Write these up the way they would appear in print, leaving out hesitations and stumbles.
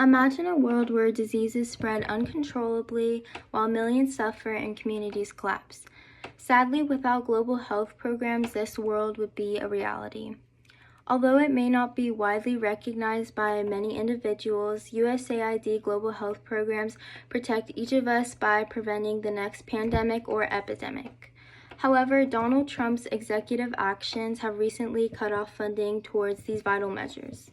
Imagine a world where diseases spread uncontrollably while millions suffer and communities collapse. Sadly, without global health programs, this world would be a reality. Although it may not be widely recognized by many individuals, USAID global health programs protect each of us by preventing the next pandemic or epidemic. However, Donald Trump's executive actions have recently cut off funding towards these vital measures.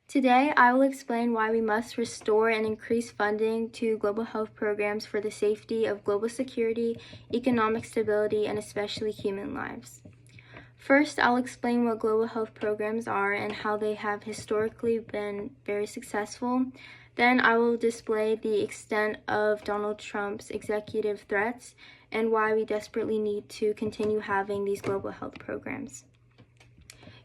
Today, I will explain why we must restore and increase funding to global health programs for the safety of global security, economic stability, and especially human lives. First, I'll explain what global health programs are and how they have historically been very successful. Then I will display the extent of Donald Trump's executive threats and why we desperately need to continue having these global health programs.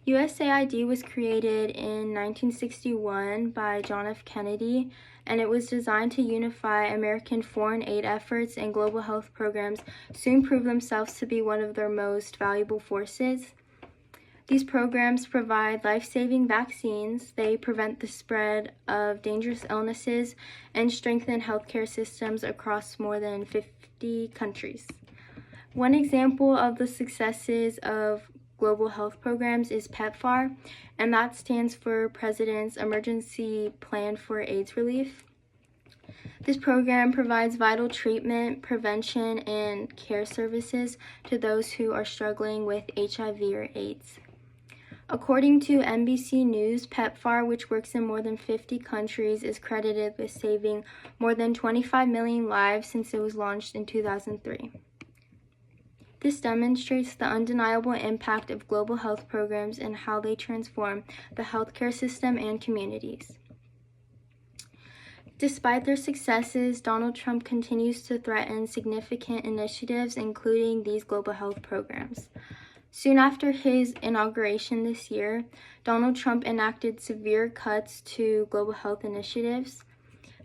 USAID was created in 1961 by John F. Kennedy, and it was designed to unify American foreign aid efforts, and global health programs soon proved themselves to be one of their most valuable forces. These programs provide life-saving vaccines, they prevent the spread of dangerous illnesses, and strengthen healthcare systems across more than 50 countries. One example of the successes of global health programs is PEPFAR, and that stands for President's Emergency Plan for AIDS Relief. This program provides vital treatment, prevention, and care services to those who are struggling with HIV or AIDS. According to NBC News, PEPFAR, which works in more than 50 countries, is credited with saving more than 25 million lives since it was launched in 2003. This demonstrates the undeniable impact of global health programs and how they transform the healthcare system and communities. Despite their successes, Donald Trump continues to threaten significant initiatives, including these global health programs. Soon after his inauguration this year, Donald Trump enacted severe cuts to global health initiatives.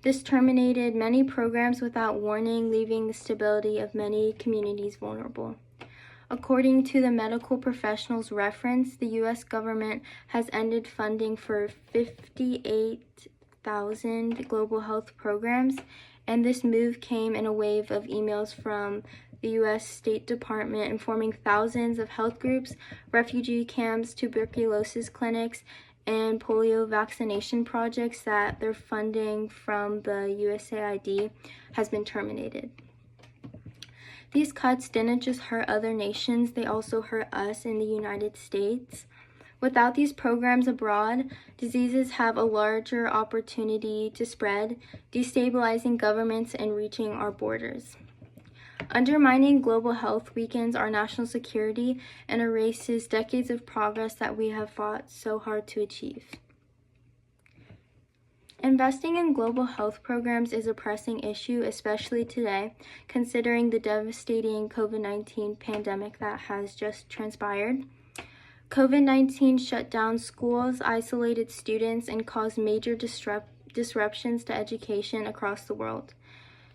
This terminated many programs without warning, leaving the stability of many communities vulnerable. According to the medical professionals reference, the U.S. government has ended funding for 58,000 global health programs, and this move came in a wave of emails from the U.S. State Department informing thousands of health groups, refugee camps, tuberculosis clinics, and polio vaccination projects that their funding from the USAID has been terminated. These cuts didn't just hurt other nations, they also hurt us in the United States. Without these programs abroad, diseases have a larger opportunity to spread, destabilizing governments and reaching our borders. Undermining global health weakens our national security and erases decades of progress that we have fought so hard to achieve. Investing in global health programs is a pressing issue, especially today, considering the devastating COVID-19 pandemic that has just transpired. COVID-19 shut down schools, isolated students, and caused major disruptions to education across the world.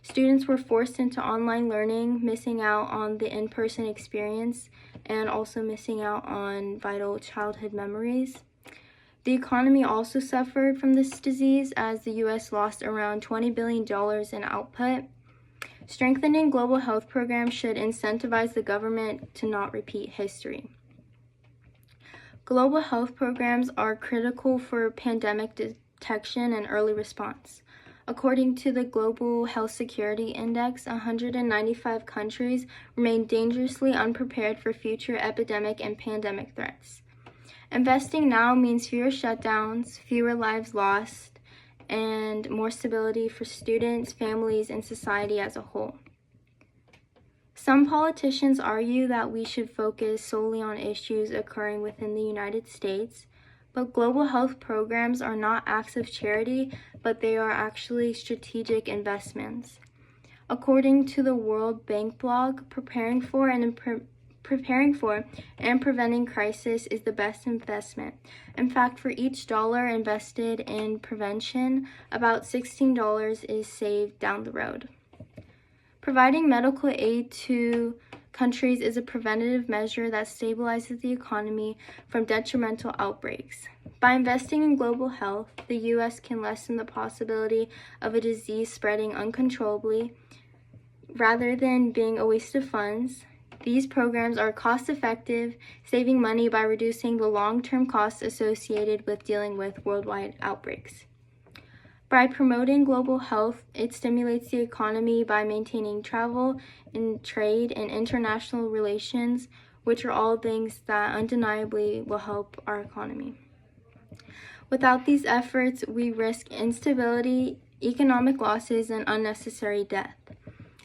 Students were forced into online learning, missing out on the in-person experience, and also missing out on vital childhood memories. The economy also suffered from this disease as the U.S. lost around $20 billion in output. Strengthening global health programs should incentivize the government to not repeat history. Global health programs are critical for pandemic detection and early response. According to the Global Health Security Index, 195 countries remain dangerously unprepared for future epidemic and pandemic threats. Investing now means fewer shutdowns, fewer lives lost, and more stability for students, families, and society as a whole. Some politicians argue that we should focus solely on issues occurring within the United States, but global health programs are not acts of charity, but they are actually strategic investments. According to the World Bank blog, preparing for and preventing crisis is the best investment. In fact, for each dollar invested in prevention, about $16 is saved down the road. Providing medical aid to countries is a preventative measure that stabilizes the economy from detrimental outbreaks. By investing in global health, the U.S. can lessen the possibility of a disease spreading uncontrollably. Rather than being a waste of funds, these programs are cost-effective, saving money by reducing the long-term costs associated with dealing with worldwide outbreaks. By promoting global health, it stimulates the economy by maintaining travel and trade and international relations, which are all things that undeniably will help our economy. Without these efforts, we risk instability, economic losses, and unnecessary death.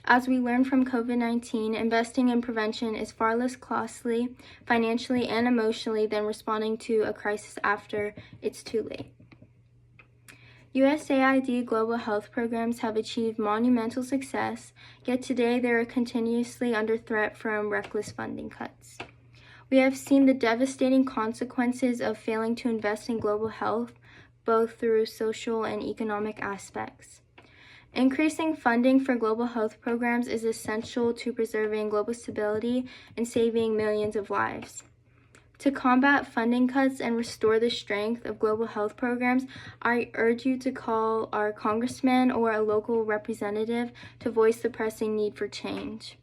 As we learned from COVID-19, investing in prevention is far less costly, financially and emotionally, than responding to a crisis after it's too late. USAID global health programs have achieved monumental success, yet today they are continuously under threat from reckless funding cuts. We have seen the devastating consequences of failing to invest in global health, both through social and economic aspects. Increasing funding for global health programs is essential to preserving global stability and saving millions of lives. To combat funding cuts and restore the strength of global health programs, I urge you to call our congressman or a local representative to voice the pressing need for change.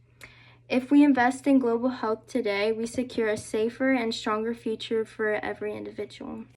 If we invest in global health today, we secure a safer and stronger future for every individual.